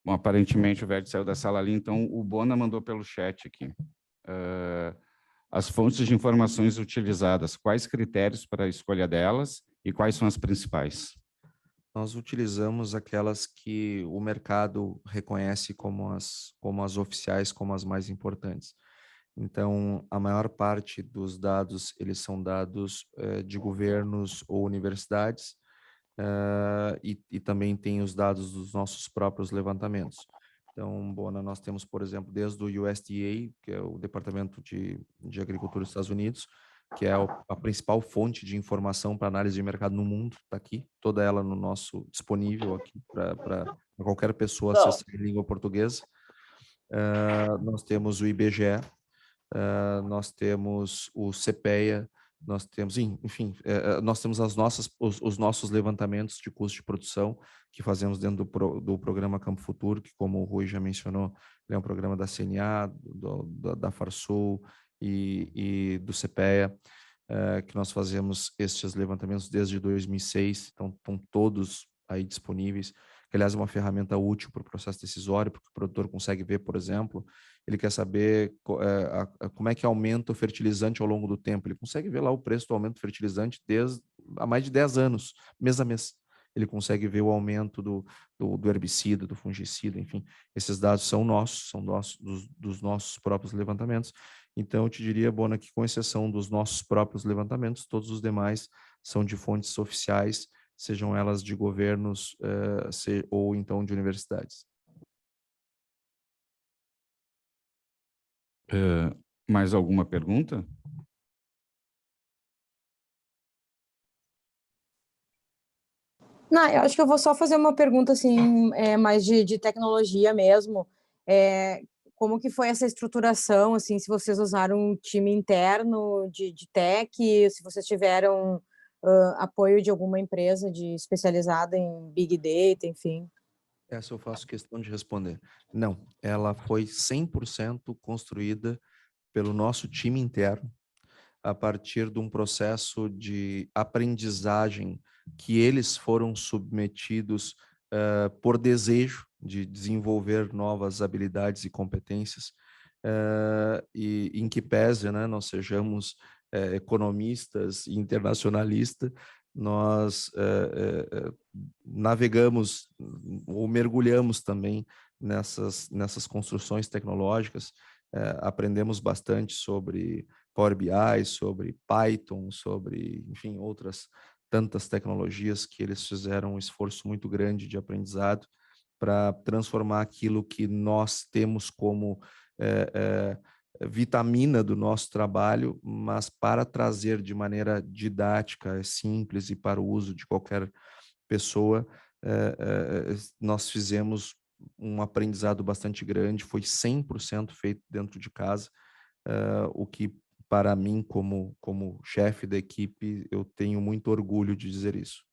Bom, aparentemente o Verde saiu da sala ali, então o Bona mandou pelo chat aqui. As fontes de informações utilizadas, quais critérios para a escolha delas e quais são as principais? Nós utilizamos aquelas que o mercado reconhece como as oficiais, como as mais importantes. Então, a maior parte dos dados, eles são dados de governos ou universidades, e também tem os dados dos nossos próprios levantamentos. Então, Bona, nós temos, por exemplo, desde o USDA, que é o Departamento de Agricultura dos Estados Unidos, que é a principal fonte de informação para análise de mercado no mundo, está aqui, toda ela no nosso disponível aqui para qualquer pessoa acessar em língua portuguesa. Nós temos o IBGE, nós temos o CPEA, nós temos, enfim, nós temos os nossos levantamentos de custo de produção que fazemos dentro do programa Campo Futuro, que, como o Rui já mencionou, é um programa da CNA, da Farsul e do CPEA, que nós fazemos estes levantamentos desde 2006, então estão todos aí disponíveis, que aliás é uma ferramenta útil para o processo decisório, porque o produtor consegue ver, por exemplo, ele quer saber como é que aumenta o fertilizante ao longo do tempo, ele consegue ver lá o preço do aumento do fertilizante desde há mais de 10 anos, mês a mês. Ele consegue ver o aumento do herbicida, do fungicida, enfim. Esses dados são nossos, dos nossos próprios levantamentos. Então, eu te diria, Bona, que com exceção dos nossos próprios levantamentos, todos os demais são de fontes oficiais, sejam elas de governos ou então de universidades. Mais alguma pergunta? Não, eu acho que eu vou só fazer uma pergunta assim, mais de tecnologia mesmo. Como que foi essa estruturação, assim, se vocês usaram um time interno de tech, se vocês tiveram apoio de alguma empresa especializada em Big Data, enfim. Essa eu faço questão de responder. Não, ela foi 100% construída pelo nosso time interno, a partir de um processo de aprendizagem que eles foram submetidos por desejo de desenvolver novas habilidades e competências, e em que pese, né, nós sejamos economistas e internacionalistas, nós navegamos ou mergulhamos também nessas construções tecnológicas, aprendemos bastante sobre Power BI, sobre Python, sobre, enfim, outras tantas tecnologias que eles fizeram um esforço muito grande de aprendizado para transformar aquilo que nós temos como vitamina do nosso trabalho, mas para trazer de maneira didática, simples e para o uso de qualquer pessoa, nós fizemos um aprendizado bastante grande, foi 100% feito dentro de casa, o que para mim, como chefe da equipe, eu tenho muito orgulho de dizer isso.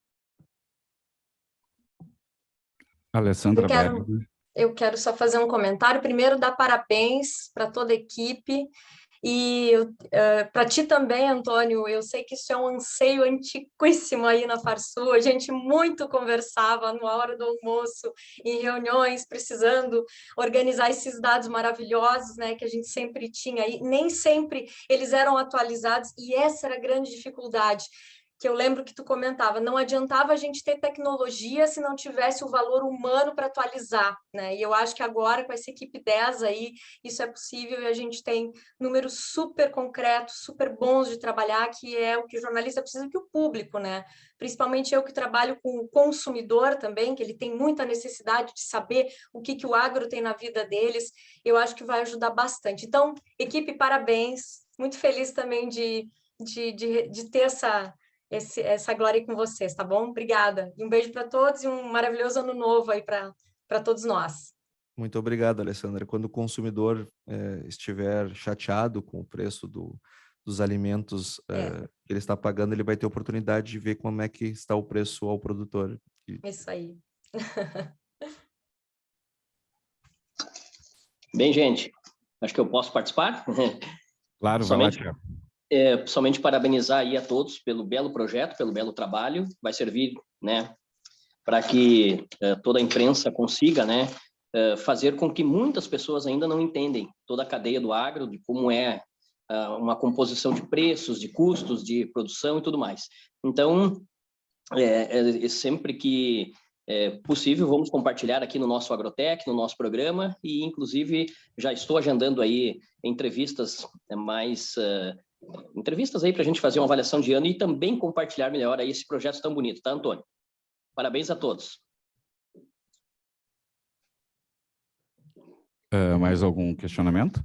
Alessandra Berger. Eu quero só fazer um comentário. Primeiro, dar parabéns para toda a equipe. E para ti também, Antônio, eu sei que isso é um anseio antiquíssimo aí na Farsul. A gente muito conversava na hora do almoço, em reuniões, precisando organizar esses dados maravilhosos, né, que a gente sempre tinha aí. Nem sempre eles eram atualizados, e essa era a grande dificuldade, que eu lembro que tu comentava, não adiantava a gente ter tecnologia se não tivesse o valor humano para atualizar, né? E eu acho que agora, com essa equipe 10 aí, isso é possível, e a gente tem números super concretos, super bons de trabalhar, que é o que o jornalista precisa, que o público, né? Principalmente eu que trabalho com o consumidor também, que ele tem muita necessidade de saber o que o agro tem na vida deles, eu acho que vai ajudar bastante. Então, equipe, parabéns, muito feliz também de ter essa glória com vocês, tá bom? Obrigada. E um beijo para todos e um maravilhoso ano novo aí para todos nós. Muito obrigado, Alessandra. Quando o consumidor estiver chateado com o preço dos alimentos que ele está pagando, ele vai ter oportunidade de ver como é que está o preço ao produtor. Isso aí. Bem, gente, acho que eu posso participar? Claro, vai lá, Tiago. Somente parabenizar aí a todos pelo belo projeto, pelo belo trabalho. Vai servir, né, para que toda a imprensa consiga, né, fazer com que muitas pessoas ainda não entendem toda a cadeia do agro, de como é uma composição de preços, de custos, de produção e tudo mais. Então, sempre que possível, vamos compartilhar aqui no nosso Agrotech, no nosso programa, e inclusive já estou agendando aí entrevistas entrevistas aí para a gente fazer uma avaliação de ano e também compartilhar melhor aí esse projeto tão bonito, tá, Antônio? Parabéns a todos. Mais algum questionamento?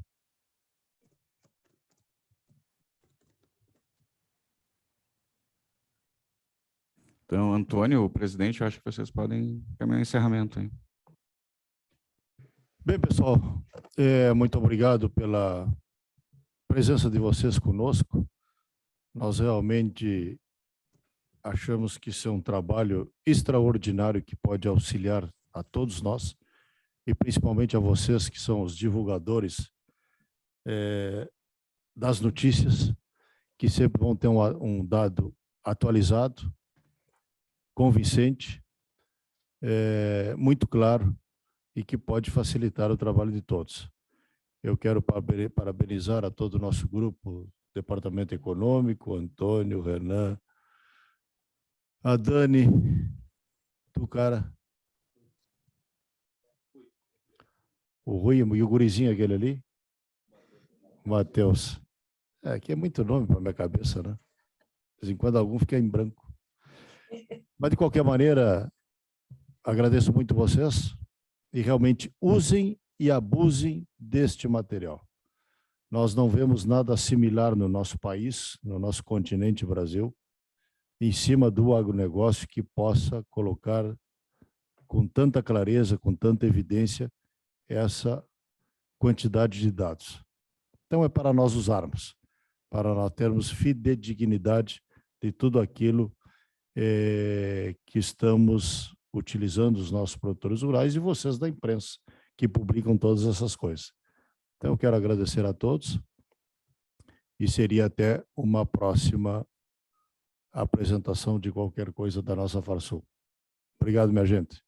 Então, Antônio, o presidente, eu acho que vocês podem caminhar o encerramento aí. Bem, pessoal, muito obrigado pela presença de vocês conosco. Nós realmente achamos que isso é um trabalho extraordinário que pode auxiliar a todos nós, e principalmente a vocês que são os divulgadores das notícias, que sempre vão ter um dado atualizado, convincente, muito claro, e que pode facilitar o trabalho de todos. Eu quero parabenizar a todo o nosso grupo, Departamento Econômico, Antônio, Renan, A Dani, tu, cara. O Rui e o gurizinho aquele ali. Matheus. Aqui é muito nome para minha cabeça, né? De vez em quando algum fica em branco. Mas, de qualquer maneira, agradeço muito vocês e realmente usem e abusem deste material. Nós não vemos nada similar no nosso país, no nosso continente Brasil, em cima do agronegócio que possa colocar com tanta clareza, com tanta evidência, essa quantidade de dados. Então, é para nós usarmos, para nós termos fidedignidade de tudo aquilo que estamos utilizando, os nossos produtores rurais e vocês da imprensa, que publicam todas essas coisas. Então, eu quero agradecer a todos e seria até uma próxima apresentação de qualquer coisa da nossa Farsul. Obrigado, minha gente.